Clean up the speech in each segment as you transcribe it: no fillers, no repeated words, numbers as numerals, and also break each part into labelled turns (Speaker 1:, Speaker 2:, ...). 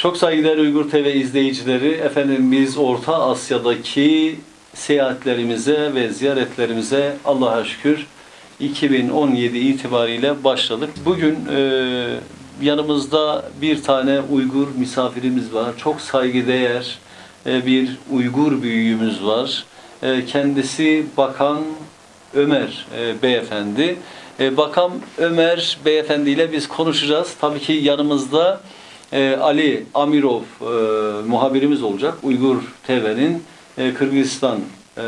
Speaker 1: Çok saygıdeğer Uygur TV izleyicileri, efendim biz Orta Asya'daki seyahatlerimize ve ziyaretlerimize Allah'a şükür 2017 itibariyle başladık. Bugün yanımızda bir tane Uygur misafirimiz var. Çok saygıdeğer bir Uygur büyüğümüz var. Kendisi Bakan Ömer Beyefendi. Bakan Ömer Beyefendi ile biz konuşacağız. Tabii ki yanımızda Ali Amirov muhabirimiz olacak. Uygur TV'nin Kırgızistan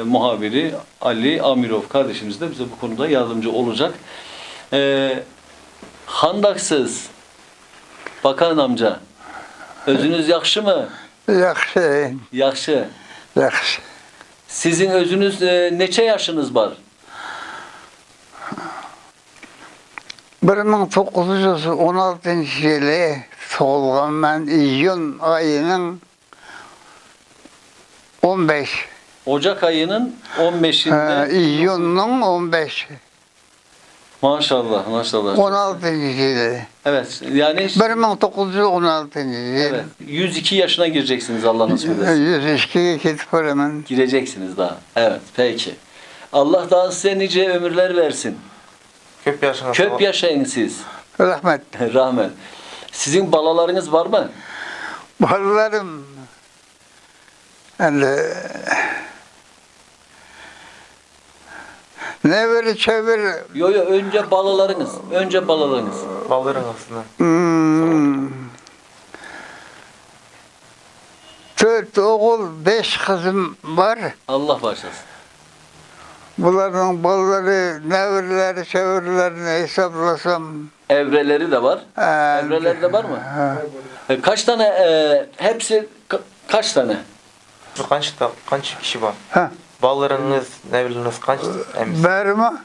Speaker 1: muhabiri Ali Amirov kardeşimiz de bize bu konuda yardımcı olacak. Handaksız Bakan amca, özünüz yakşı mı?
Speaker 2: Yaxşı,
Speaker 1: Yakşı.
Speaker 2: yaxşı.
Speaker 1: Sizin özünüz neçe yaşınız var?
Speaker 2: 1916 yılı doğulğan ben iyun ayının 15.
Speaker 1: Ocak ayının 15'inde.
Speaker 2: İyunun 15.
Speaker 1: Maşallah, maşallah.
Speaker 2: 16. yılı.
Speaker 1: Evet, yani
Speaker 2: 1916 yılı.
Speaker 1: evet, 102 yaşına gireceksiniz Allah nasip ederse.
Speaker 2: 102 kitaplarımın.
Speaker 1: Gireceksiniz daha. Evet, peki. Allah daha size nice ömürler versin.
Speaker 3: Köp yaşına
Speaker 1: Köp yaşayın siz.
Speaker 2: Rahmet.
Speaker 1: Rahmet. Sizin balalarınız var mı?
Speaker 2: Ballarım. Yani ne böyle çevir.
Speaker 1: Yo yo, önce balalarınız. Önce balalarınız.
Speaker 3: Balların aslında.
Speaker 2: 4 oğul, 5 kızım var.
Speaker 1: Allah bağışlasın.
Speaker 2: Bunların balları, nevrileri, çevirilerini hesaplasam.
Speaker 1: Evreleri de var. Evreleri de var mı? Kaç tane, hepsi kaç tane?
Speaker 3: Kaç kişi var?
Speaker 2: Ha.
Speaker 3: Ballarınız, nevriliniz kaç emz?
Speaker 2: Berma.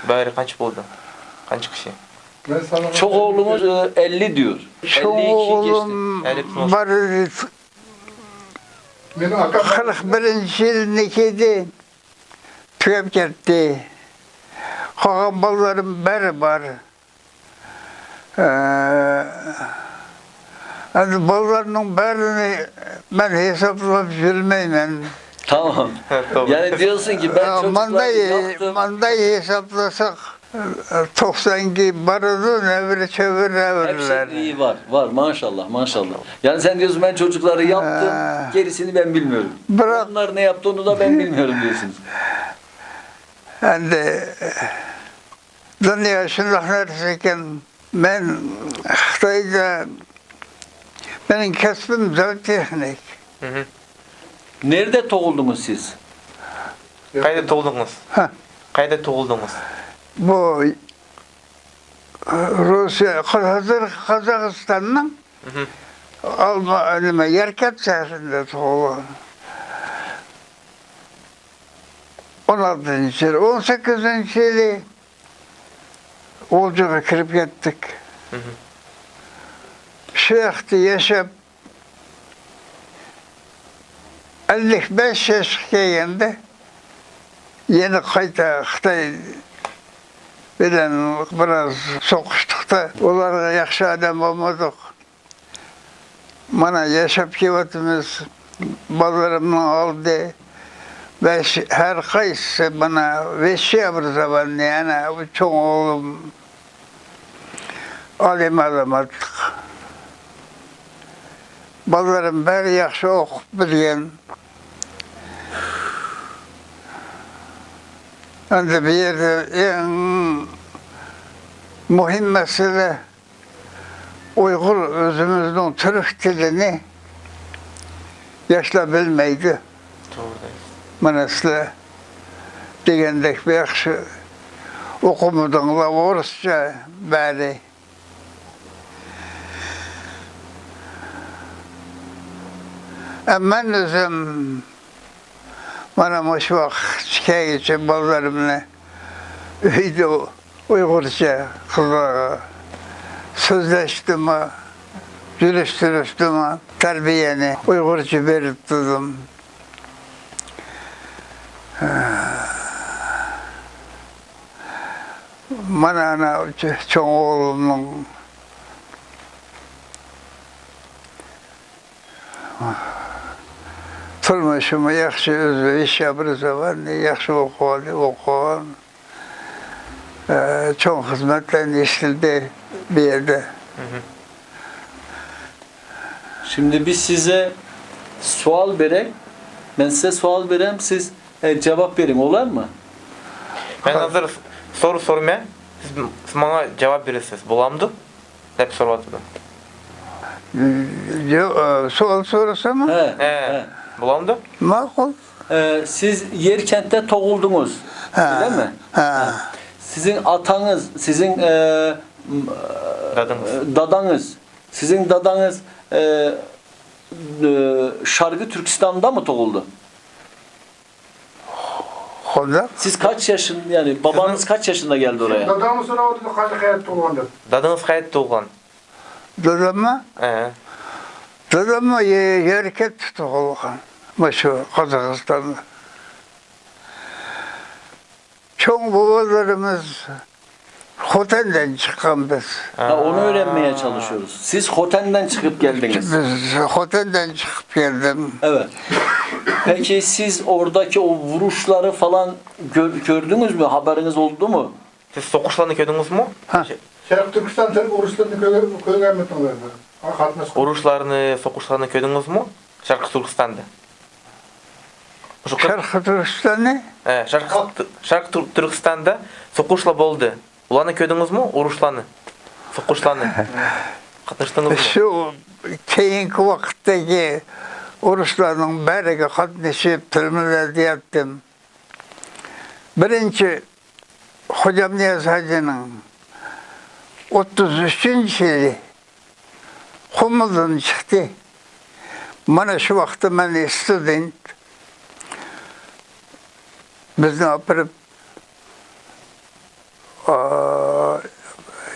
Speaker 3: Bari kaç buldu? Kaç kişi?
Speaker 1: Çok oğlumuz 50 diyor.
Speaker 2: Çok
Speaker 1: 52
Speaker 2: oğlum
Speaker 3: geçti.
Speaker 2: var. 41. yılındakiydi. Tüyep gitti. Kalan ballarım beri var. Yani ballarının berini ben hesaplayıp bilmeyim.
Speaker 1: Tamam.
Speaker 3: Tamam.
Speaker 1: Yani diyorsun ki ben çocukları yaptım.
Speaker 2: Mandayı hesaplasak 92 barıdı nevri çevir nevriler.
Speaker 1: Hepsi iyi var. Var maşallah maşallah. Yani sen diyorsun ben çocukları yaptım. Gerisini ben bilmiyorum.
Speaker 2: Bırak.
Speaker 1: Onlar ne yaptı onu da ben bilmiyorum diyorsunuz.
Speaker 2: Yani dünya şunlarken ben Xitay'da benim kesbim zevk teknik.
Speaker 1: Nerede doğuldunuz siz?
Speaker 3: Kayda doğdunuz?
Speaker 2: Ha.
Speaker 3: Kayda doğdunuz?
Speaker 2: Bu Rusya, Kazakistan'ın Yerket şehrinde doğdu. 16. yıl, 18. yılı Olcuk'a kirip gittik. Şeyh'ti yaşap 55 yaş geldi. Yeni kayta Xitay bilen biraz sokuştuk da onlara yaxşı adam olmadık. Bana yaşap kivatımız ballarımdan aldı. Ve her kayısı bana veşiye bir zaman yani bu çok oğlum alim alamadık. Ballarım beri yaxşı okup bilgen. Yani bir yerde en mühim mesele Uygur özümüzün Türk dilini yaşlayabilmeydi.
Speaker 3: Doğrudayız.
Speaker 2: Manasla degendek bir yaxşı okumadın la Orusça bari. Ben özüm bana şu vaxt şikayet için ballarımla öyle Uygurca kızlara sözleştim, dürüstüm, terbiyeni Uygurca verip durdum. Bana çok oğlumun turmuşumu yaxşı özü iş yapır zaman, yaxşı okuyan. Çok hizmetlerini iştildi bir yerde.
Speaker 1: Şimdi biz size sual verek, ben size sual verem, siz cevap verin, olar mı?
Speaker 3: Ben hazır soru sormaya, siz bana cevap verirsiniz. Bulamdı? Hep soru atıldı.
Speaker 2: Sual sorusu mu?
Speaker 1: He.
Speaker 3: Bulamdı?
Speaker 2: Makul.
Speaker 1: Siz Yerkent'te doğuldunuz, öyle mi?
Speaker 2: Ha.
Speaker 1: Sizin atanız, sizin
Speaker 3: Dadınız.
Speaker 1: dadanız, sizin dadanız Şarkı Türkistan'da mı doğuldu?
Speaker 2: Onda.
Speaker 1: Siz kaç yaşın, yani babanız kaç yaşında geldi oraya?
Speaker 4: Dadamı sonra orada kaç hayat doğandı.
Speaker 3: Dadınız kayıt doğan.
Speaker 2: Dadama, dadama yerket tutulan. Şu Kazakistan'da. Çok babalarımız Hoten'den çıkan biz.
Speaker 1: Onu öğrenmeye çalışıyoruz. Siz Hoten'den çıkıp geldiniz.
Speaker 2: Biz Hoten'den çıkıp geldim.
Speaker 1: Evet. Peki siz oradaki o vuruşları falan gördünüz mü? Haberiniz oldu mu?
Speaker 3: Siz sokuşlarını gördünüz mü?
Speaker 4: Şarkı Türkistan tabi Uruslarını köyge emmetmeler. Katmas.
Speaker 3: Uruşlarını, sokuşlarını gördünüz mü? Şarkı Türkistan'da.
Speaker 2: Şarkı Türkistan'ı
Speaker 3: Şarkı Türkistan'da sokuşla boldu. Ulanı gördünüz mü? Uruşlarını, sokuşlarını. Katıştınız mı?
Speaker 2: şu keyinki vakitteki Urusların biriga katlaşıp türmelerde yattım. Birinci Hocam Niyaz Hacı'nın 33. yılı Kumul'dan çıktı. Bana şu vakti ben student. Biz ne yapıp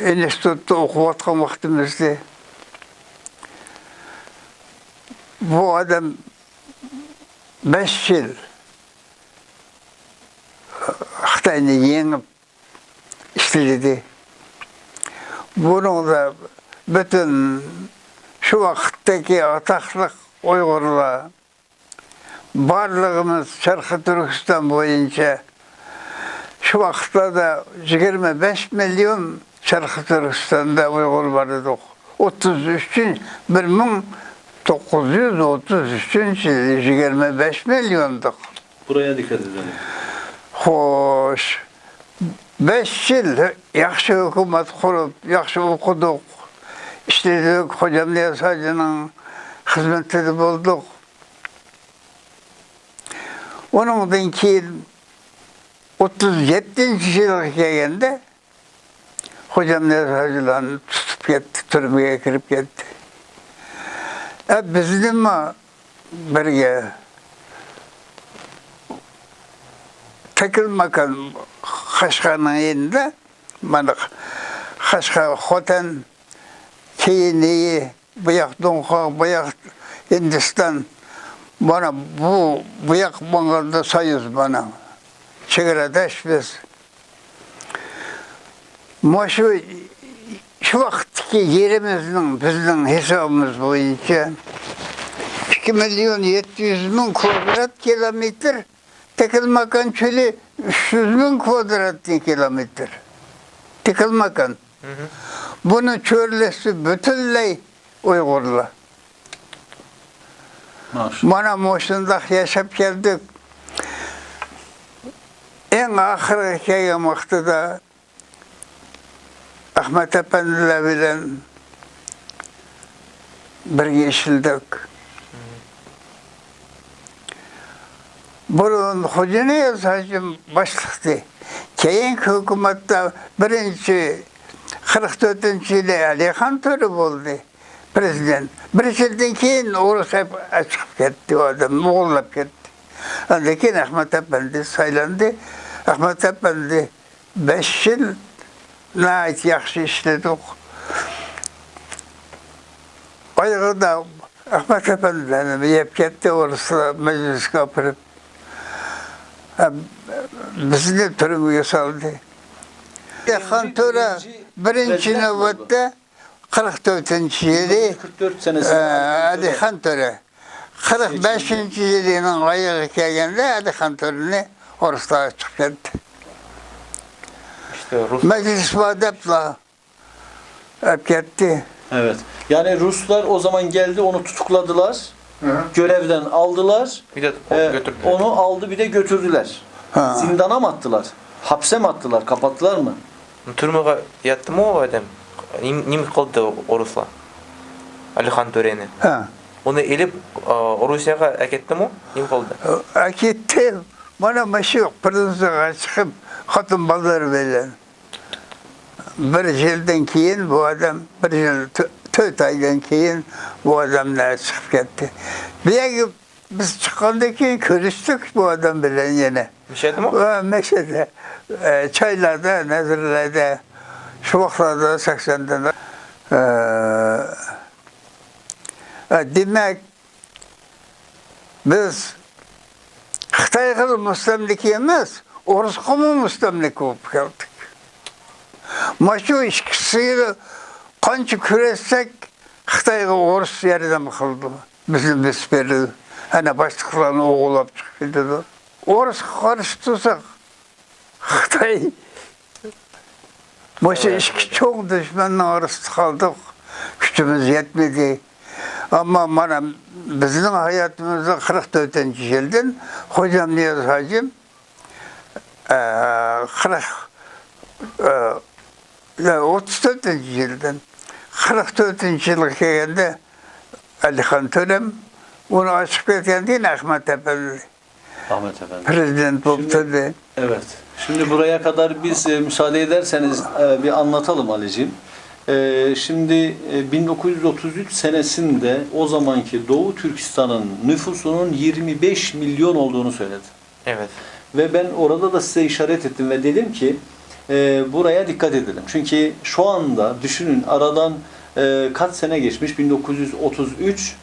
Speaker 2: enstitütte okuvatkan vaktimizde bu adam 5 yıl Xitay'ını yenip işledi. Bunun da bütün şu vakitteki ataklık Uygurlar barlığımız Şarkı Türkistan boyunca şu vakitte de 25 milyon Şarkı Türkistan'da Uygur vardı. 1933 25 milyonduk.
Speaker 1: Buraya dikkat edelim.
Speaker 2: Hoş. 5 yıl yaxşı hükümet kurup, yaxşı okuduk. İşledik, Hocam Niyaz Hacı'nın hizmetleri bulduk. Onundan keyin 37. yılga kelgende Hocam Niyaz Hacı'larını tutup gitti, türmeye kirip gitti. Biz nima birge takılmakan Kaşgar'ın yerinde, bana Kaşgar, Hoten, Keyini'yi, buyak Donqa, buyak Hindistan, bana buyak Bangal'da sayız bana. Çekiredeş biz. Ama şu vakitteki yerimizin, bizim hesabımız boyunca 2.700.000 kvadrat kilometre, Tekilmakan çölü 300.000 kvadrat kilometre. Tekilmakan. Bunun çöllesi bütünley Uygurlar. Bana Moşun'da yaşap geldik. En ahırı kelgemakta da Ahmet Efendi'yle bilen birge işildik. Bunun Hoca Niyaz Hacım başlıktı. Keyinki hükümette birinci 44. yılı Alihan Törü oldu prezident. Bir yıldan keyin Urus hep açıp gitti o adam, oğullap gitti. Ondan keyin Ahmet Efendi saylandı. Ahmet Efendi 5 yıl nahit yaxşı işledik. Ayıqda Ahmet Efendi'den yep gitti Urus'la meclis kapırıp. Bizi de türmeye saldı. Alihan Törü birinci nöbette 44. yılı
Speaker 1: 44 senesinde
Speaker 2: Alihan Törü 45. yılının ayığı kelgende Alihan Töre'ni Orus'ta çıkıp gitti.
Speaker 3: İşte Rus
Speaker 2: Meclis vadepla hep gitti.
Speaker 1: Evet. Yani Ruslar o zaman geldi, onu tutukladılar.
Speaker 4: Hı.
Speaker 1: Görevden aldılar.
Speaker 3: bir de götürdüler.
Speaker 1: Onu aldı, bir de götürdüler.
Speaker 2: Ha.
Speaker 1: Zindana mı attılar? Hapse mi attılar? Kapattılar mı?
Speaker 3: Türmege yattı mı o adam? Nim kıldı Orusla? Alihan Töre'ni.
Speaker 2: Ha.
Speaker 3: Onu elip Rusya'ya eketti mi? Nim kıldı?
Speaker 2: Gitti. Bana meşhur Pırıntı'ya çıkıp hatun balları bilen. Bir yıldan keyin bu adam, bir yıl, 4 aydan keyin bu adamlar çıkıp gitti. Bir biz çıkandan keyin görüştük bu adam bilen yine.
Speaker 3: Müşahede mi?
Speaker 2: Meşede, çaylarda, nezirlerde, şuvaklarda, 80'de. Demek biz Xitayga müstemlik emas, Orusga müstemlik olup geldik. Maşu ikisiyle qancha kurashsak Xitayga Orus yordam qildi. Bizim bisperi ana başlıklarını oğulab chiqdi. Orusga qarshi tursak Xitay Maşu ikki çok düşmanla orasida qaldik. Kuchimiz yetmedi. Ama mana bizning hayotimizni 44-yildan Hocam Niyaz Hacım 34-yildan 44-yilga kelganda Alihan Törem onu açıp ketganda Ahmet Efendi
Speaker 1: Ahmet Efendi.
Speaker 2: prezident bo'ldi.
Speaker 1: Evet. Şimdi buraya kadar biz müsaade ederseniz bir anlatalım Ali'ciğim. Şimdi 1933 senesinde o zamanki Doğu Türkistan'ın nüfusunun 25 milyon olduğunu söyledi.
Speaker 3: Evet.
Speaker 1: Ve ben orada da size işaret ettim ve dedim ki buraya dikkat edelim. Çünkü şu anda düşünün aradan kaç sene geçmiş? 1933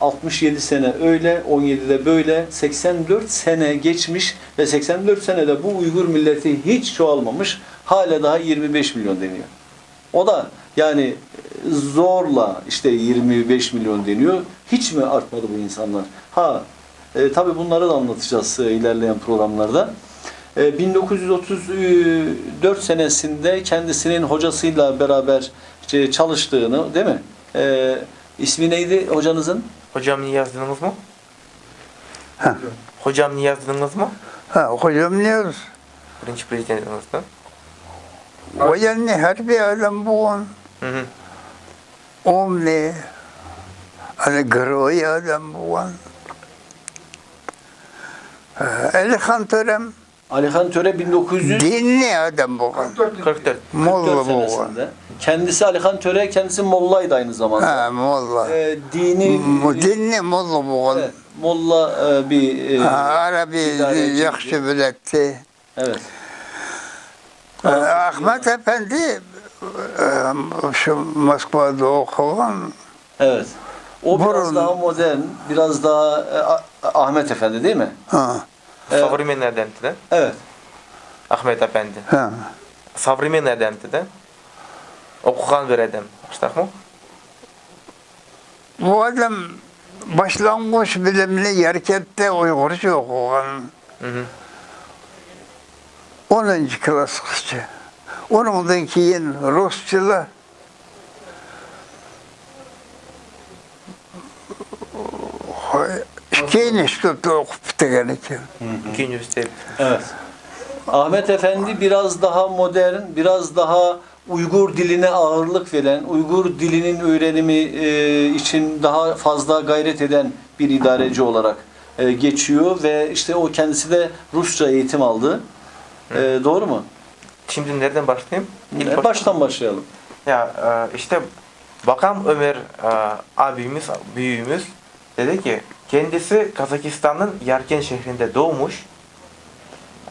Speaker 1: 67 sene öyle, 17'de böyle, 84 sene geçmiş ve 84 senede bu Uygur milleti hiç çoğalmamış. Hala daha 25 milyon deniyor. O da yani zorla işte 25 milyon deniyor. Hiç mi artmadı bu insanlar? Tabii bunları da anlatacağız ilerleyen programlarda. 1934 senesinde kendisinin hocasıyla beraber çalıştığını, değil mi? İsmi neydi hocanızın?
Speaker 3: Hocam niye yazdınız mı?
Speaker 2: Ha.
Speaker 3: Hocam niye yazdınız mı?
Speaker 2: Hocam Niyaz.
Speaker 3: Birinci prezidentinizden.
Speaker 2: O yani her bir adam bo'lgan.
Speaker 3: Hı hı.
Speaker 2: Omli. Hani gıroy adam bo'lgan. Alihan Törem
Speaker 1: Alihan Töre 1944
Speaker 2: dinli adam bo'lgan.
Speaker 3: 44.
Speaker 2: Molla bo'lgan.
Speaker 1: senesinde. Kendisi Alihan Töre, kendisi mollaydı aynı zamanda.
Speaker 2: Ha, molla.
Speaker 1: Dini
Speaker 2: Dinli molla bo'lgan.
Speaker 1: evet, molla bir
Speaker 2: Arabi
Speaker 1: idareciydi.
Speaker 2: yaxshi biladi.
Speaker 1: Evet.
Speaker 2: Ahmet Efendi şu Moskvada o'qigan.
Speaker 1: Evet. O biraz
Speaker 2: Burun.
Speaker 1: daha modern, biraz daha Ahmet Efendi değil mi?
Speaker 2: Ha,
Speaker 3: Savrimen adamdı.
Speaker 1: Evet.
Speaker 3: Ahmet Efendi.
Speaker 2: ha.
Speaker 3: Savrimen adamdı. Okugan bir adam. İşte mı?
Speaker 2: Bu adam başlangıç bilimli yerkette Uygurca o'qigan.
Speaker 3: Hı hı.
Speaker 2: 10. klassgacha. Onundan keyin Rusçalar ikki institutda o'qib bitirgan ekan.
Speaker 3: İkinci üniversite.
Speaker 1: Evet. Ahmet Efendi biraz daha modern, biraz daha Uygur diline ağırlık veren, Uygur dilinin öğrenimi için daha fazla gayret eden bir idareci olarak geçiyor ve işte o kendisi de Rusça eğitim aldı. Doğru mu?
Speaker 3: Şimdi nereden başlayayım? İlk
Speaker 1: Baştan başlayalım.
Speaker 3: Ya işte Bakan Ömer abimiz, büyüğümüz dedi ki kendisi Kazakistan'ın Yarken şehrinde doğmuş.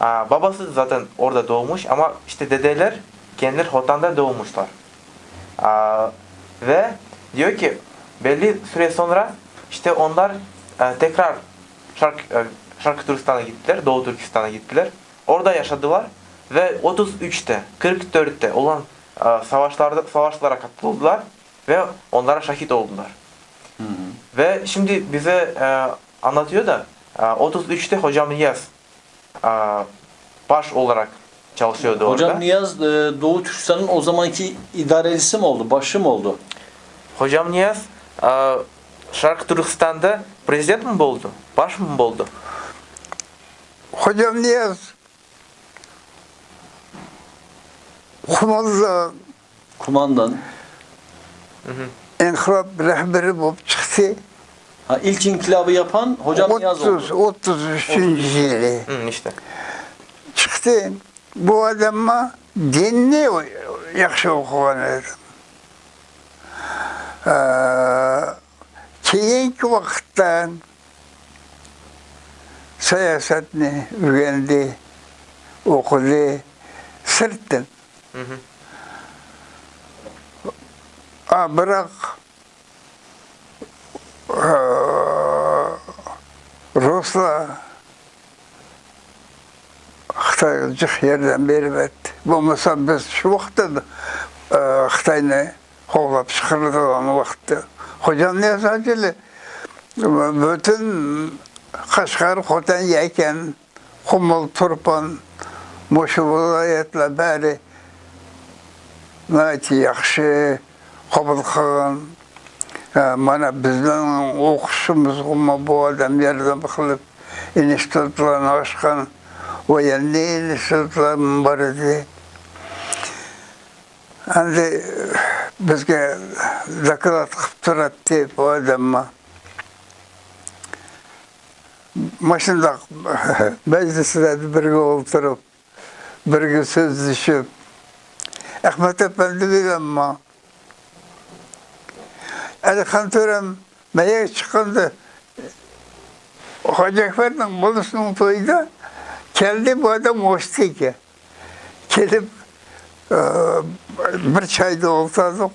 Speaker 3: Babası zaten orada doğmuş ama işte dedeler kendileri Hotan'da doğmuşlar. Ve diyor ki belli süre sonra işte onlar tekrar Şarkı Türkistan'a gittiler, Doğu Türkistan'a gittiler. Orada yaşadılar ve 33'te, 44'te olan savaşlara katıldılar ve onlara şahit oldular. Ve şimdi bize anlatıyor da 33'te Hocam Niyaz baş olarak çalışıyordu orada.
Speaker 1: Hocam Niyaz Doğu Türkistan'ın o zamanki idarecisi mi oldu, başı mı oldu?
Speaker 3: Hocam Niyaz Şarkı Türkistan'da prezident mi oldu? Baş mı oldu?
Speaker 2: Hocam Niyaz Kumandan
Speaker 1: Kumandan.
Speaker 2: inkılap rehberi bulup çıktı.
Speaker 1: Ha, ilk inkılabı yapan Hocam Niyaz oldu.
Speaker 2: 33. yılı
Speaker 3: İşte.
Speaker 2: çıktı. Bu adama dinni yaxşı okuyan adam. Keyinki vakittan siyasetini öğrendi, okudu, sırttan. Bırak Rusla Xitaycık yerden berip etdi. Bolmasa biz şu vaxtda Xitayni kovlap çıkarılan vaxtda. Hocam ne yazarcılı? Bütün Kaşgar, Xotan, Yeken, Kumul, Turpan, Moşu vilayetler bari nayeti yaxşı kabul kılgan. Mana bizden okuşumuz ama bu adam yerden bakılıp institutlarını açkan ve yeni institutlarım var idi. Hani bizge zakarat kıp turattı bu adamma. Maşında meclisinde birge oturup, birge söz düşüp, Ahmet Efendi bir ama Alihan Törem meye çıkıldı. Hoca Ekber'den bulusunun toyunda geldi bu adam hoştu ki. Gelip bir çayda oturdık.